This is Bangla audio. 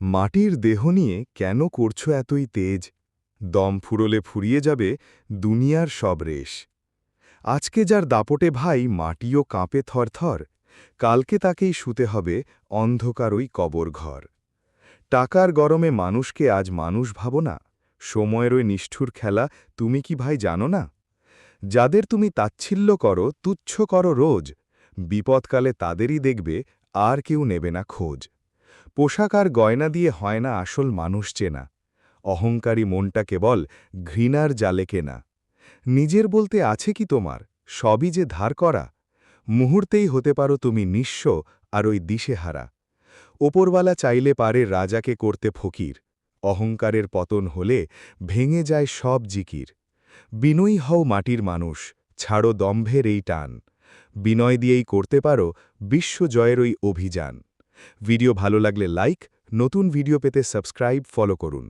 মাটির দেহ নিয়ে কেন করছো এতই তেজ? দম ফুরোলে ফুরিয়ে যাবে দুনিয়ার সব রেশ। আজকে যার দাপটে ভাই মাটিও কাঁপে থরথর, কালকে তাকেই শুতে হবে অন্ধকার ওই কবর ঘর। টাকার গরমে মানুষকে আজ মানুষ ভাবো না, সময়ের ওই নিষ্ঠুর খেলা তুমি কি ভাই জানো না? যাদের তুমি তাচ্ছিল্য করো, তুচ্ছ করো রোজ, বিপদকালে তাদেরই দেখবে আর কেউ নেবে না খোঁজ। পোশাক আর গয়না দিয়ে হয় না আসল মানুষ চেনা, অহংকারী মনটা কেবল ঘৃণার জালে কেনা। নিজের বলতে আছে কি তোমার, সবই যে ধার করা, মুহূর্তেই হতে পারো তুমি নিঃস্ব আর ওই দিশেহারা। ওপরওয়ালা চাইলে পারে রাজাকে করতে ফকির, অহংকারের পতন হলে ভেঙে যায় সব জিকির। বিনয়ী হও মাটির মানুষ, ছাড়ো দম্ভের এই টান, বিনয় দিয়েই করতে পারো বিশ্বজয়ের ওই অভিযান। ভিডিও ভালো লাগলে লাইক, নতুন ভিডিও পেতে সাবস্ক্রাইব ফলো করুন।